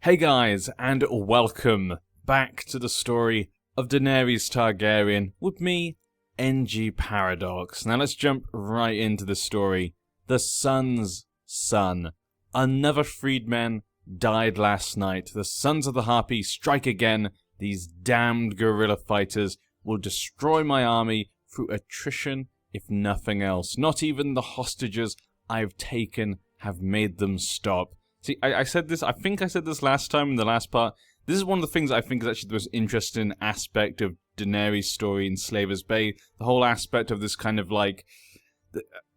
Hey guys, and welcome back to the story of Daenerys Targaryen with me, NG Paradox. Now let's jump right into the story. The Sun's son. Another freedman died last night. The Sons of the Harpy strike again. These damned guerrilla fighters will destroy my army through attrition, if nothing else. Not even the hostages I've taken have made them stop. See, I said this, I think I said this last time in the last part. This is one of the things I think is actually the most interesting aspect of Daenerys' story in Slaver's Bay. The whole aspect of this kind of like,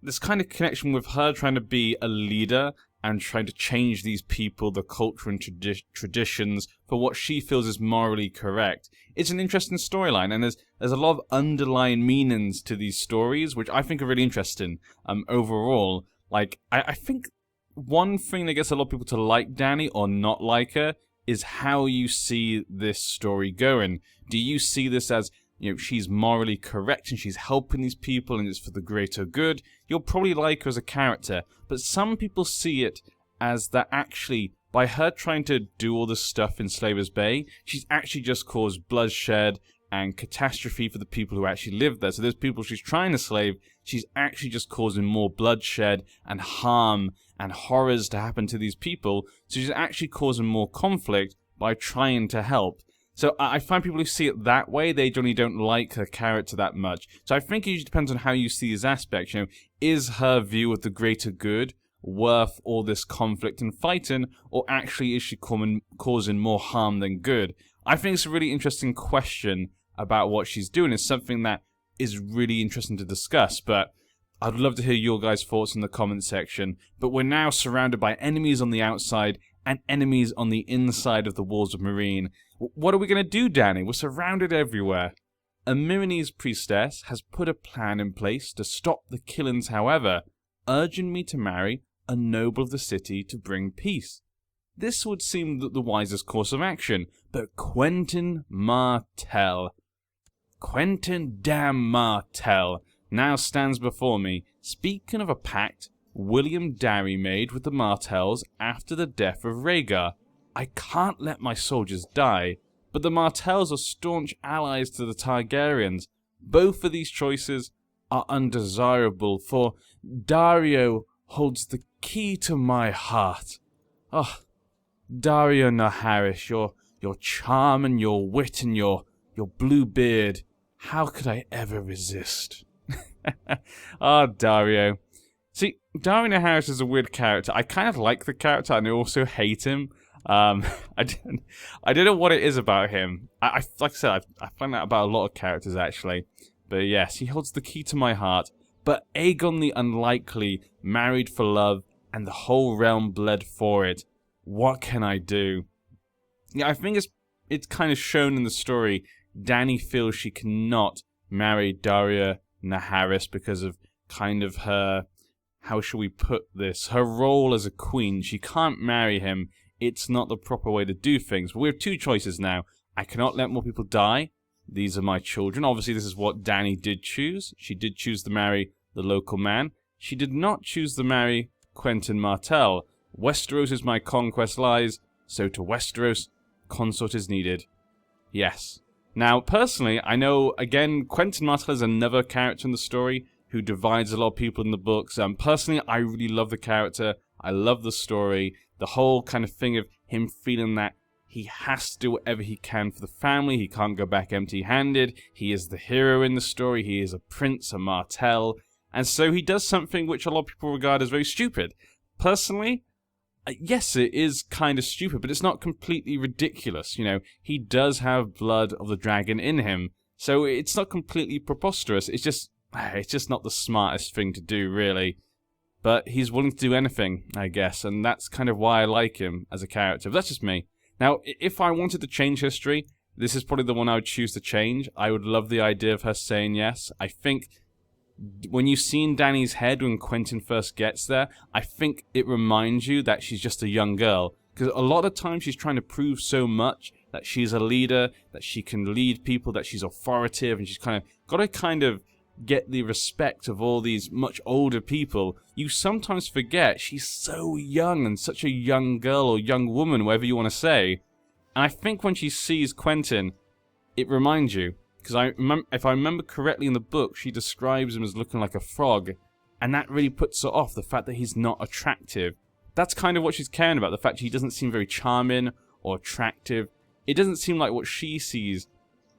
this kind of connection with her trying to be a leader and trying to change these people, the culture and traditions for what she feels is morally correct. It's an interesting storyline, and there's a lot of underlying meanings to these stories, which I think are really interesting. Overall, like, I think one thing that gets a lot of people to like Dany or not like her is how you see this story going. Do you see this as, you know, she's morally correct and she's helping these people and it's for the greater good? You'll probably like her as a character, but some people see it as that actually, by her trying to do all this stuff in Slaver's Bay, she's actually just caused bloodshed and catastrophe for the people who actually live there. So those people she's trying to slave, she's actually just causing more bloodshed and harm and horrors to happen to these people. So she's actually causing more conflict by trying to help. So I find people who see it that way, they generally don't like her character that much. So I think it usually depends on how you see these aspects. You know, is her view of the greater good worth all this conflict and fighting, or actually is she causing more harm than good? I think it's a really interesting question about what she's doing. It's something that is really interesting to discuss, but I'd love to hear your guys' thoughts in the comment section. But we're now surrounded by enemies on the outside and enemies on the inside of the walls of Meereen. What are we going to do, Dany? We're surrounded everywhere. A Meereenese priestess has put a plan in place to stop the killings, however, urging me to marry a noble of the city to bring peace. This would seem the wisest course of action, but Quentyn Martell, Quentyn damn Martell, now stands before me. Speaking of a pact William Darry made with the Martells after the death of Rhaegar, I can't let my soldiers die, but the Martells are staunch allies to the Targaryens. Both of these choices are undesirable, for Daario holds the key to my heart. Oh, Daario Naharis, your charm and your wit and your blue beard, how could I ever resist? Ah, Daario. See, Daario Naharis is a weird character. I kind of like the character and I also hate him. I don't know what it is about him. Like I said, I find out about a lot of characters actually. But yes, he holds the key to my heart. But Aegon the Unlikely married for love and the whole realm bled for it. What can I do? Yeah, I think it's kind of shown in the story. Dany feels she cannot marry Daario Naharis because of kind of her, how shall we put this, her role as a queen. She can't marry him. It's not the proper way to do things. But we have two choices now. I cannot let more people die. These are my children. Obviously, this is what Dany did choose. She did choose to marry the local man. She did not choose to marry Quentyn Martell. Westeros is my conquest lies, so to Westeros, consort is needed. Yes. Now, personally, I know, again, Quentyn Martell is another character in the story who divides a lot of people in the books. Personally, I really love the character. I love the story. The whole kind of thing of him feeling that he has to do whatever he can for the family. He can't go back empty-handed. He is the hero in the story. He is a prince, a Martell. And so he does something which a lot of people regard as very stupid. Personally, yes, it is kind of stupid, but it's not completely ridiculous. You know, he does have blood of the dragon in him. So it's not completely preposterous. It's just not the smartest thing to do, really. But he's willing to do anything, I guess, and that's kind of why I like him as a character. But that's just me. Now, if I wanted to change history, this is probably the one I would choose to change. I would love the idea of her saying yes. I think when you've seen Dany's head when Quentyn first gets there, I think it reminds you that she's just a young girl. Because a lot of times she's trying to prove so much that she's a leader, that she can lead people, that she's authoritative, and she's kind of got a kind of get the respect of all these much older people, you sometimes forget she's so young and such a young girl or young woman, whatever you want to say. And I think when she sees Quentyn, it reminds you. Because if I remember correctly in the book, she describes him as looking like a frog. And that really puts her off, the fact that he's not attractive. That's kind of what she's caring about, the fact he doesn't seem very charming or attractive. It doesn't seem like what she sees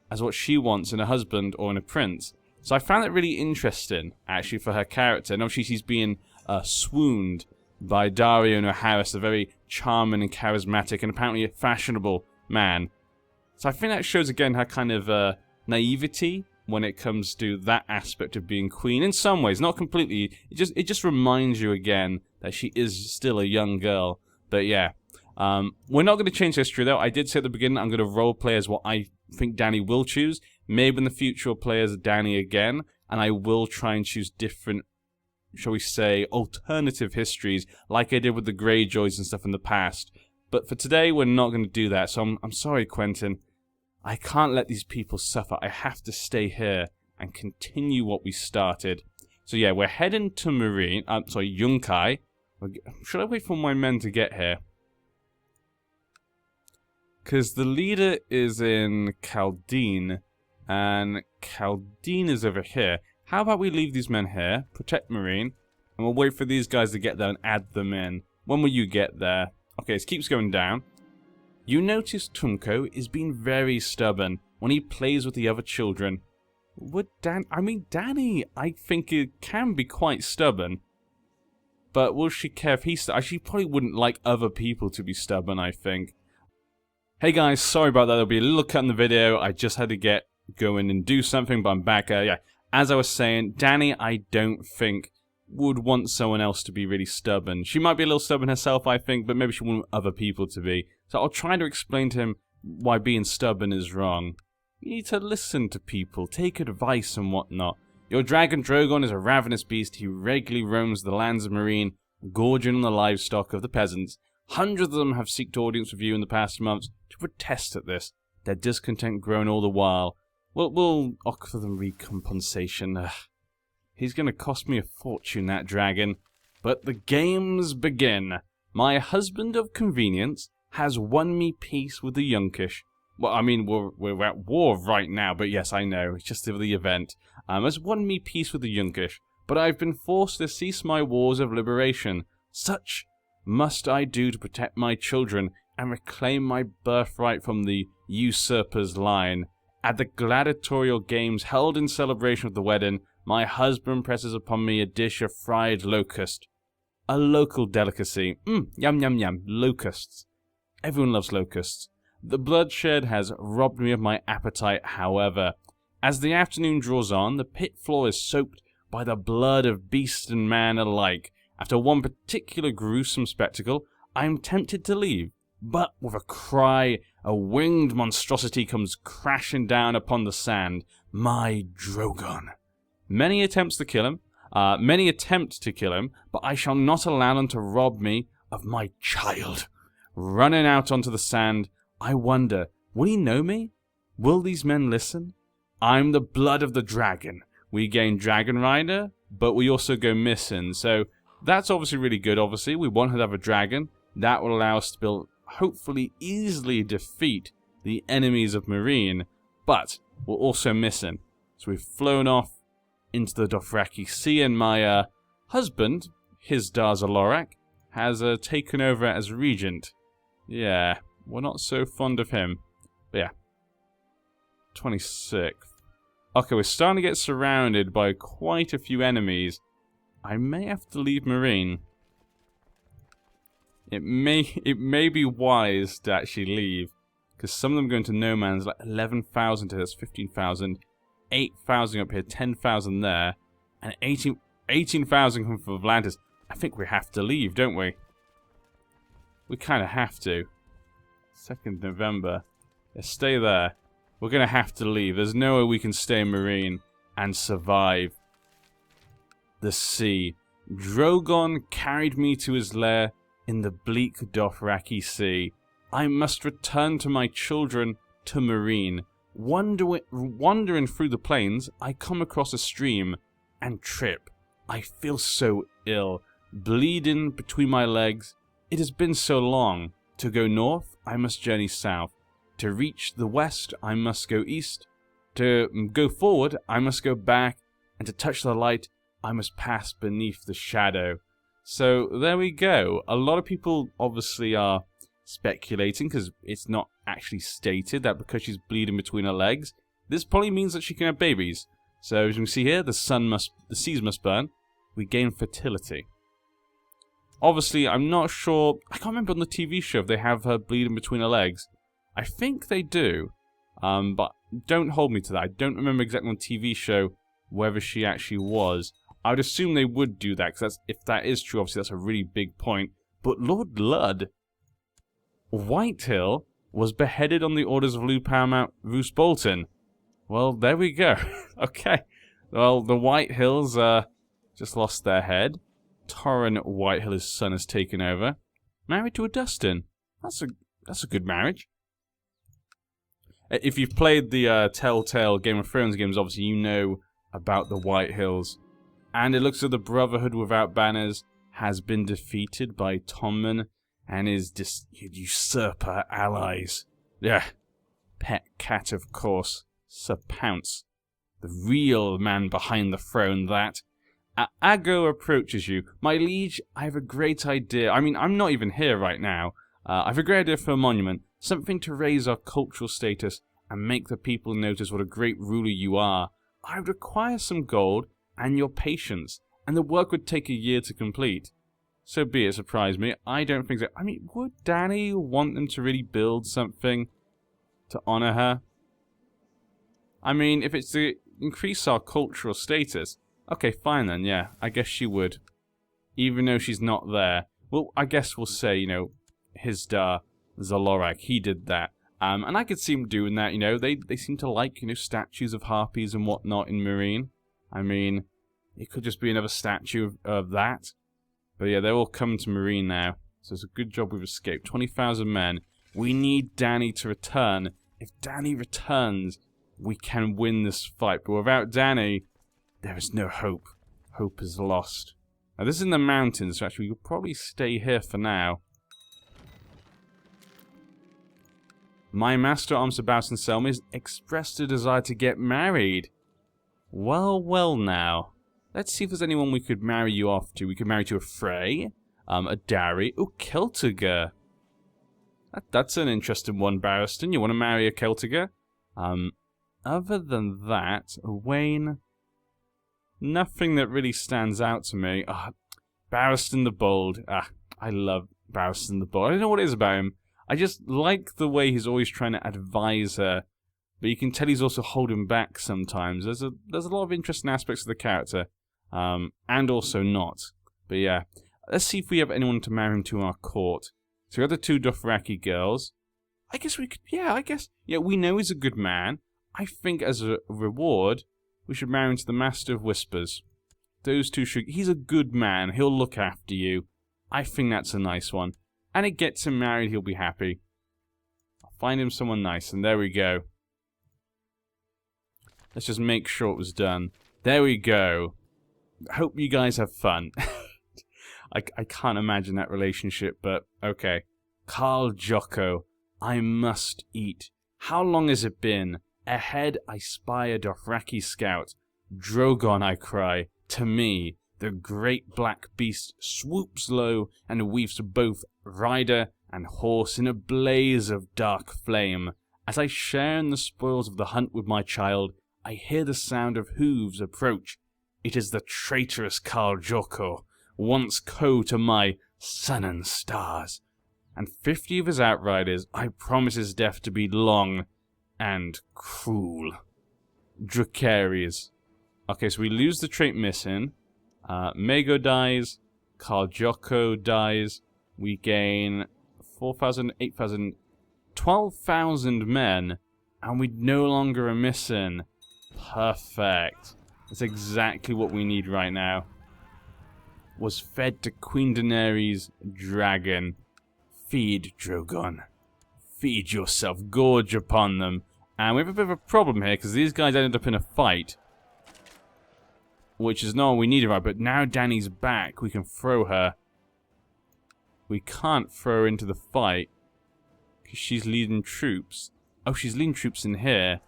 as what she wants in a husband or in a prince. So I found that really interesting, actually, for her character. And obviously she's being swooned by Daario Naharis, a very charming and charismatic and apparently a fashionable man. So I think that shows again her kind of naivety when it comes to that aspect of being queen. In some ways, not completely. It just reminds you again that she is still a young girl. But yeah, we're not going to change history though. I did say at the beginning I'm going to roleplay as what I think Dany will choose. Maybe in the future I'll play as Dany again, and I will try and choose different, shall we say, alternative histories like I did with the Greyjoys and stuff in the past. But for today, we're not going to do that. So I'm sorry, Quentyn. I can't let these people suffer. I have to stay here and continue what we started. So yeah, we're heading to Meereen. Sorry, Yunkai. Should I wait for my men to get here? Because the leader is in Caldine, and Caldine is over here. How about we leave these men here, protect Meereen, and we'll wait for these guys to get there and add them in. When will you get there? Okay, it keeps going down. You notice Tunko is being very stubborn when he plays with the other children. Dany, I think it can be quite stubborn. But will she care if he's... She probably wouldn't like other people to be stubborn, I think. Hey guys, sorry about that. There'll be a little cut in the video. I just had to get going and do something, but I'm back. Yeah, as I was saying, Dany, I don't think would want someone else to be really stubborn. She might be a little stubborn herself, I think, but maybe she wouldn't want other people to be. So I'll try to explain to him why being stubborn is wrong. You need to listen to people, take advice and whatnot. Your dragon Drogon is a ravenous beast. He regularly roams the lands of Meereen, gorging on the livestock of the peasants. Hundreds of them have sought audience with you in the past months to protest at this, their discontent growing all the while. We'll offer them recompensation. He's going to cost me a fortune, that dragon. But the games begin. My husband of convenience has won me peace with the Yunkish. Well, I mean, we're at war right now, but yes, I know. It's just the event. Has won me peace with the Yunkish, but I've been forced to cease my wars of liberation. Such must I do to protect my children and reclaim my birthright from the usurper's line. At the gladiatorial games held in celebration of the wedding, my husband presses upon me a dish of fried locust. A local delicacy. Yum yum yum. Locusts. Everyone loves locusts. The bloodshed has robbed me of my appetite, however. As the afternoon draws on, the pit floor is soaked by the blood of beast and man alike. After one particular gruesome spectacle, I am tempted to leave. But with a cry, a winged monstrosity comes crashing down upon the sand. My Drogon. Many attempts to kill him, but I shall not allow them to rob me of my child. Running out onto the sand, I wonder, will he know me? Will these men listen? I'm the blood of the dragon. We gain Dragon Rider, but we also go missing. So that's obviously really good, obviously. We want to have a dragon. That will allow us to hopefully easily defeat the enemies of Meereen. But we're also missing. So we've flown off into the Dothraki Sea, and my husband, Hizdar Zalorak, has taken over as regent. Yeah, we're not so fond of him. But yeah. 26th. Okay, we're starting to get surrounded by quite a few enemies. I may have to leave Meereen. It may be wise to actually leave, because some of them go into no man's, like 11,000 to that's 15,000, 8,000 up here, 10,000 there, and 18,000 come from Volantis. I think we have to leave, don't we? We kind of have to. 2nd November. Yeah, stay there. We're going to have to leave. There's no way we can stay in Meereen and survive the sea. Drogon carried me to his lair in the bleak Dothraki Sea. I must return to my children to Meereen. Wandering through the plains, I come across a stream and trip. I feel so ill, bleeding between my legs. It has been so long. To go north, I must journey south. To reach the west, I must go east. To go forward, I must go back. And to touch the light, I must pass beneath the shadow. So there we go. A lot of people obviously are speculating, because it's not actually stated, that because she's bleeding between her legs, this probably means that she can have babies. So as you can see here, the seas must burn. We gain fertility. Obviously, I'm not sure. I can't remember on the TV show if they have her bleeding between her legs. I think they do, but don't hold me to that. I don't remember exactly on the TV show whether she actually was. I would assume they would do that, because if that is true, obviously that's a really big point. But Lord Ludd, Whitehill was beheaded on the orders of Lord Paramount Roose Bolton. Well, there we go. Okay. Well, the Whitehills just lost their head. Torrin Whitehill, his son, has taken over. Married to a Dustin. That's a good marriage. If you've played the Telltale Game of Thrones games, obviously you know about the Whitehills. And it looks like the Brotherhood Without Banners has been defeated by Tommen and his usurper allies. Yeah. Pet cat, of course. Sir Pounce. The real man behind the throne, that. Aggo approaches you. My liege, I have a great idea. I mean, I'm not even here right now. I have a great idea for a monument. Something to raise our cultural status and make the people notice what a great ruler you are. I would require some gold and your patience, and the work would take a year to complete. So be it, surprise me. I don't think so. I mean, would Dany want them to really build something to honor her? I mean, if it's to increase our cultural status, okay, fine then, yeah. I guess she would. Even though she's not there. Well, I guess we'll say, you know, Hisdar Zalorak, he did that. And I could see him doing that, you know. They seem to like, you know, statues of harpies and whatnot in Meereen. I mean, it could just be another statue of that. But yeah, they're all coming to Meereen now. So it's a good job we've escaped. 20,000 men. We need Dany to return. If Dany returns, we can win this fight. But without Dany, there is no hope. Hope is lost. Now this is in the mountains, so actually we could probably stay here for now. My master, Sir Bowson Selmy, has expressed a desire to get married. Well, well now. Let's see if there's anyone we could marry you off to. We could marry to a Frey, a Darry, oh, Celtiger. That's an interesting one, Barristan. You want to marry a Celtiger? Other than that, Wayne, nothing that really stands out to me. Barristan the Bold. I love Barristan the Bold. I don't know what it is about him. I just like the way he's always trying to advise her, but you can tell he's also holding back sometimes. There's a lot of interesting aspects of the character, and also not. But yeah, let's see if we have anyone to marry him to our court. So we have the two Dothraki girls. I guess we could, yeah, we know he's a good man. I think as a reward, we should marry him to the Master of Whispers. Those two should, he's a good man, he'll look after you. I think that's a nice one. And it gets him married, he'll be happy. I'll find him someone nice, and there we go. Let's just make sure it was done. There we go. Hope you guys have fun. I can't imagine that relationship, but okay. Carl Jocko, I must eat. How long has it been? Ahead I spy a Dothraki scout. Drogon, I cry. To me, the great black beast swoops low and weaves both rider and horse in a blaze of dark flame. As I share in the spoils of the hunt with my child, I hear the sound of hooves approach. It is the traitorous Carl Jocko, once co to my sun and stars. And 50 of his outriders, I promise his death to be long and cruel. Dracarys. Okay, so we lose the trait missing. Mago dies. Carl Jocko dies. We gain 4,000, 8,000, 12,000 men. And we no longer are missing. Perfect. That's exactly what we need right now. Was fed to Queen Daenerys' dragon. Feed, Drogon. Feed yourself. Gorge upon them. And we have a bit of a problem here, because these guys ended up in a fight. Which is not what we needed, right? But now Dany's back. We can throw her. We can't throw her into the fight. Because she's leading troops. Oh, she's leading troops in here.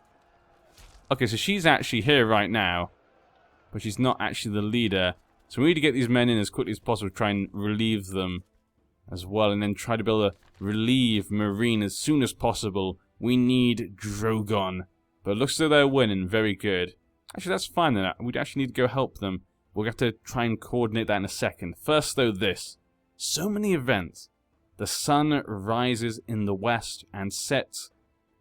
Okay, so she's actually here right now. But she's not actually the leader. So we need to get these men in as quickly as possible. Try and relieve them as well. And then try to be able to relieve Meereen as soon as possible. We need Drogon. But it looks as though they're winning. Very good. Actually, that's fine then. We'd actually need to go help them. We'll have to try and coordinate that in a second. First, though, this. So many events. The sun rises in the west and sets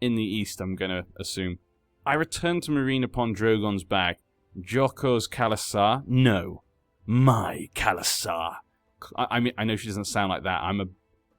in the east, I'm going to assume. I return to Meereen upon Drogon's back. Jocko's Khalasar? No. My Khalasar. I mean, I know she doesn't sound like that.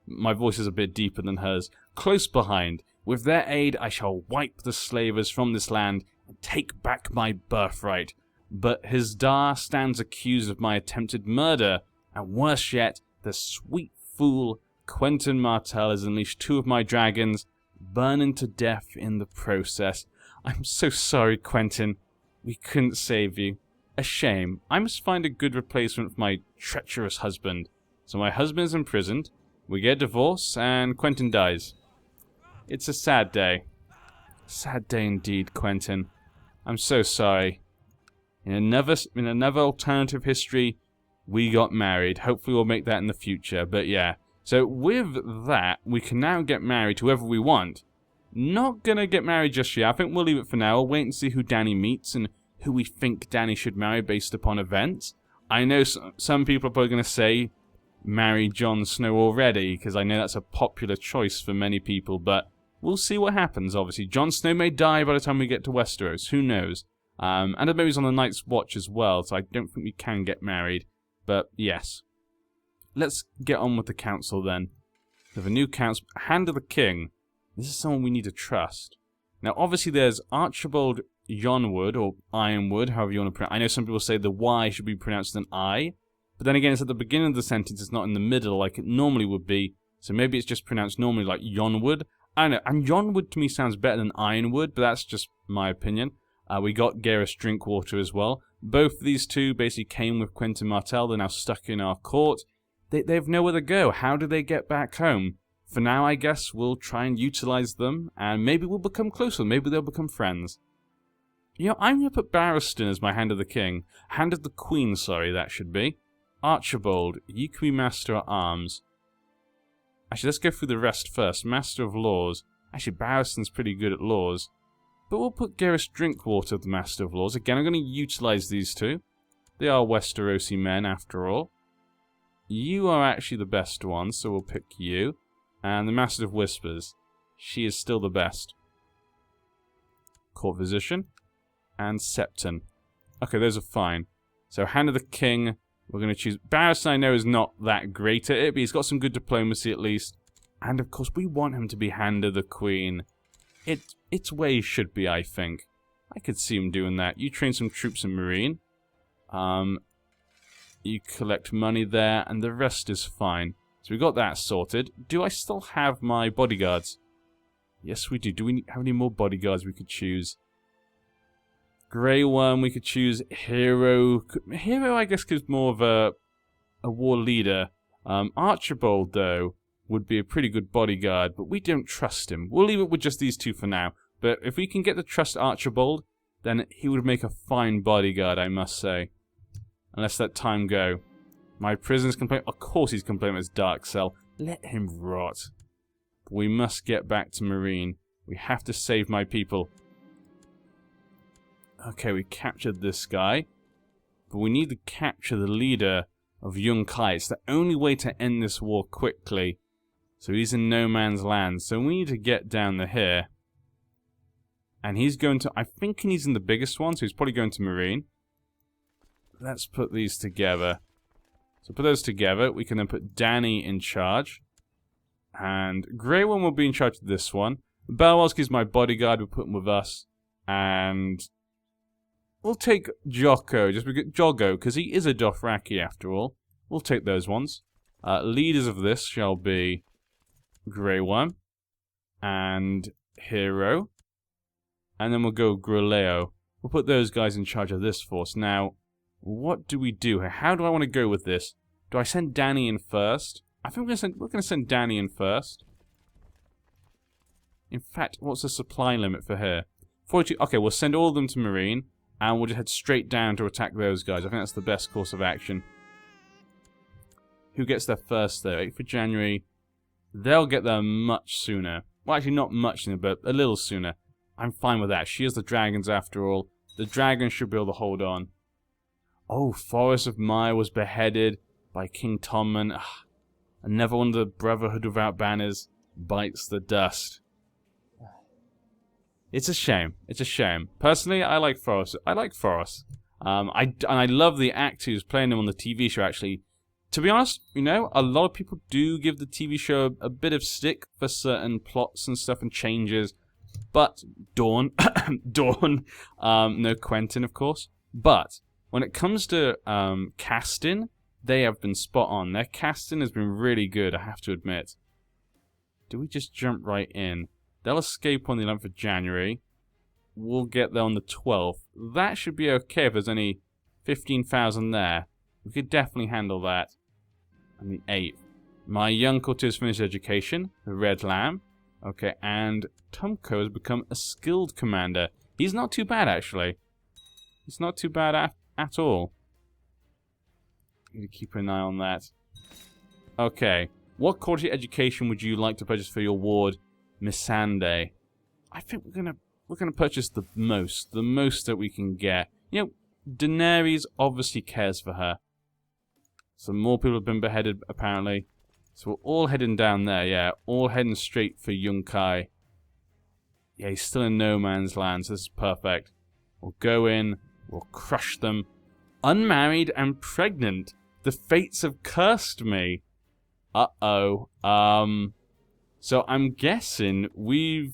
My voice is a bit deeper than hers. Close behind. With their aid, I shall wipe the slavers from this land and take back my birthright. But Hizdar stands accused of my attempted murder, and worse yet, the sweet fool Quentyn Martell has unleashed 2 of my dragons, burning to death in the process. I'm so sorry, Quentyn. We couldn't save you. A shame. I must find a good replacement for my treacherous husband. So my husband is imprisoned, we get a divorce, and Quentyn dies. It's a sad day. Sad day indeed, Quentyn. I'm so sorry. In another alternative history, we got married. Hopefully we'll make that in the future, but yeah. So with that, we can now get married to whoever we want. Not gonna get married just yet. I think we'll leave it for now. We'll wait and see who Dany meets and who we think Dany should marry based upon events. I know some people are probably gonna say marry Jon Snow already, because I know that's a popular choice for many people, but we'll see what happens, obviously. Jon Snow may die by the time we get to Westeros, who knows. And maybe he's on the Night's Watch as well, so I don't think we can get married. But, yes. Let's get on with the council then. We have a new council. Hand of the King. This is someone we need to trust. Now, obviously there's Archibald Yonwood, or Ironwood, however you want to pronounce it. I know some people say the Y should be pronounced as an I, but then again, it's at the beginning of the sentence, it's not in the middle like it normally would be, so maybe it's just pronounced normally like Yonwood. I don't know, and Yonwood to me sounds better than Ironwood, but that's just my opinion. We got Gareth Drinkwater as well. Both of these two basically came with Quentyn Martell. They're now stuck in our court. They have nowhere to go. How do they get back home? For now, I guess we'll try and utilize them, and maybe we'll become closer. Maybe they'll become friends. You know, I'm going to put Barristan as my Hand of the King. Hand of the Queen, sorry, that should be. Archibald, you can be Master at Arms. Actually, let's go through the rest first. Master of Laws. Actually, Barristan's pretty good at laws. But we'll put Gareth Drinkwater, the Master of Laws. Again, I'm going to utilize these two. They are Westerosi men, after all. You are actually the best one, so we'll pick you. And the Master of Whispers. She is still the best. Court Physician. And Septon. Okay, those are fine. So, Hand of the King, we're going to choose. Barristan, I know, is not that great at it, but he's got some good diplomacy at least. And, of course, we want him to be Hand of the Queen. It's where he should be, I think. I could see him doing that. You train some troops in Meereen. You collect money there, and the rest is fine. So we got that sorted. Do I still have my bodyguards? Yes, we do. Do we have any more bodyguards we could choose? Grey Worm, we could choose Hero. Hero, I guess, is more of a war leader. Archibald, though, would be a pretty good bodyguard, but we don't trust him. We'll leave it with just these two for now. But if we can get to trust Archibald, then he would make a fine bodyguard, I must say. Unless let time go. My prisoners complain. Of course he's complaining about his dark cell. Let him rot. But we must get back to Meereen. We have to save my people. Okay, we captured this guy. But we need to capture the leader of Yunkai. It's the only way to end this war quickly. So he's in no man's land. So we need to get down to here. And he's going to... I'm thinking he's in the biggest one, so he's probably going to Meereen. Let's put these together. So put those together. We can then put Dany in charge. And Grey One will be in charge of this one. Belwowski's my bodyguard. We'll put him with us. And we'll take Jocko. Joggo, because he is a Dothraki after all. We'll take those ones. Leaders of this shall be Grey One and Hero. and then we'll go Groleo. We'll put those guys in charge of this force. Now, what do we do here? How do I want to go with this? Do I send Dany in first? I think we're going to send Dany in first. In fact, what's the supply limit for her? 42. Okay, we'll send all of them to Meereen, and we'll just head straight down to attack those guys. I think that's the best course of action. Who gets there first, though? 8th of January. They'll get there much sooner. Well, actually, not much sooner, but a little sooner. I'm fine with that. She has the dragons, after all. The dragons should be able to hold on. Oh, Forest of Mire was beheaded by King Tommen. Another one of the Brotherhood Without Banners bites the dust. It's a shame. It's a shame. Personally, I like Forrest. I like Forrest. I love the actor who's playing him on the TV show, actually. To be honest, you know, a lot of people do give the TV show a bit of stick for certain plots and stuff and changes. But Dawn, no Quentin, of course. But when it comes to casting, they have been spot on. Their casting has been really good, I have to admit. Do we just jump right in? They'll escape on the 11th of January. We'll get there on the 12th. That should be okay if there's only 15,000 there. We could definitely handle that. On the 8th. My young courtier's finished education, the Red Lamb. Okay, and Tumco has become a skilled commander. He's not too bad, actually. He's not too bad at all. Need to keep an eye on that. Okay, what courtier education would you like to purchase for your ward, Missandei? I think we're gonna purchase the most that we can get. You know, Daenerys obviously cares for her. Some more people have been beheaded, apparently. So we're all heading down there, yeah. All heading straight for Yunkai. Yeah, he's still in no man's land, so this is perfect. We'll go in, we'll crush them. Unmarried and pregnant. The fates have cursed me. Uh-oh. So I'm guessing we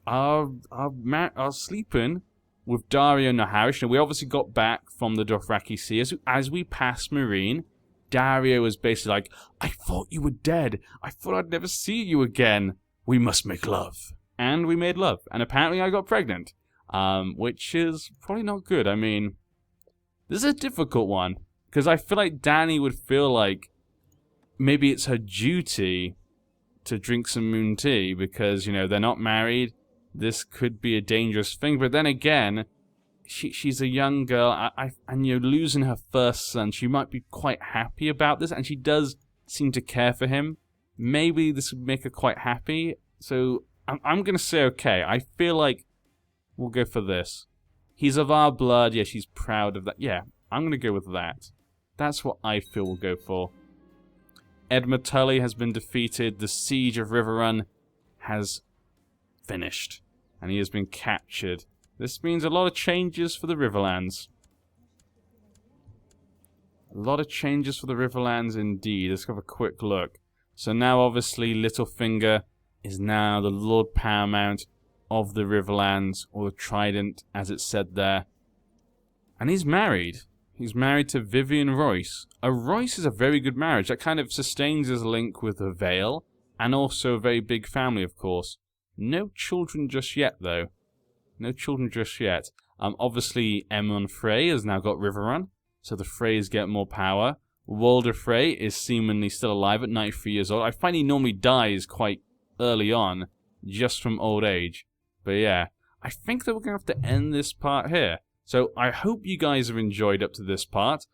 are sleeping with Daario Naharis. Now, we obviously got back from the Dothraki Sea. As we passed Meereen, Daario was basically like, I thought you were dead. I thought I'd never see you again. We must make love. And we made love. And apparently I got pregnant. Which is probably not good. I mean, this is a difficult one. Because I feel like Dany would feel like maybe it's her duty to drink some moon tea. Because, you know, they're not married. This could be a dangerous thing. But then again, she's a young girl, and you're losing her first son. She might be quite happy about this, and she does seem to care for him. Maybe this would make her quite happy. So I'm going to say okay. I feel like we'll go for this. He's of our blood. Yeah, she's proud of that. Yeah, I'm going to go with that. That's what I feel we'll go for. Edmund Tully has been defeated. The siege of Riverrun has finished, and he has been captured. This means a lot of changes for the Riverlands. A lot of changes for the Riverlands indeed. Let's have a quick look. So now obviously Littlefinger is now the Lord Paramount of the Riverlands, or the Trident as it said there. And he's married. He's married to Vivian Royce. A Royce is a very good marriage. That kind of sustains his link with the Vale, and also a very big family, of course. No children just yet, though. No children just yet. Obviously, Aemon Frey has now got Riverrun, so the Freys get more power. Walder Frey is seemingly still alive at 93 years old. I find he normally dies quite early on, just from old age. But yeah, I think that we're going to have to end this part here. So I hope you guys have enjoyed up to this part.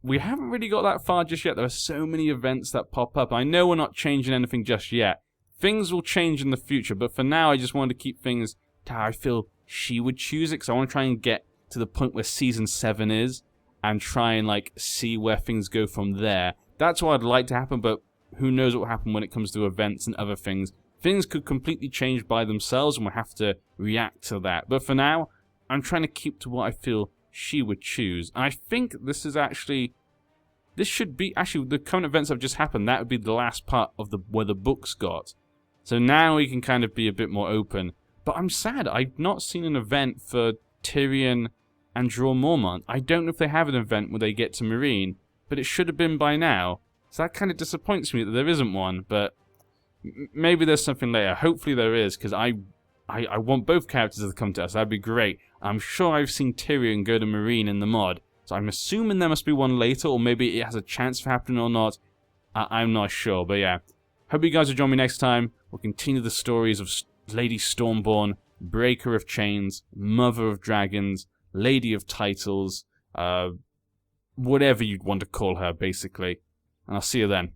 We haven't really got that far just yet. There are so many events that pop up. I know we're not changing anything just yet. Things will change in the future, but for now I just wanted to keep things to how I feel she would choose it, because I want to try and get to the point where Season 7 is, and try and, like, see where things go from there. That's what I'd like to happen, but who knows what will happen when it comes to events and other things. Things could completely change by themselves, and we'll have to react to that. But for now, I'm trying to keep to what I feel she would choose. And I think this is actually... This should be... Actually, the current events that have just happened, that would be the last part of where the books got. So now we can kind of be a bit more open. But I'm sad, I've not seen an event for Tyrion and Jorah Mormont. I don't know if they have an event where they get to Meereen, but it should have been by now. So that kind of disappoints me that there isn't one, but maybe there's something later. Hopefully there is, because I I want both characters to come to us. That'd be great. I'm sure I've seen Tyrion go to Meereen in the mod, so I'm assuming there must be one later, or maybe it has a chance of happening or not. I'm not sure, but yeah. Hope you guys will join me next time. We'll continue the stories of Lady Stormborn, Breaker of Chains, Mother of Dragons, Lady of Titles, whatever you'd want to call her, basically. And I'll see you then.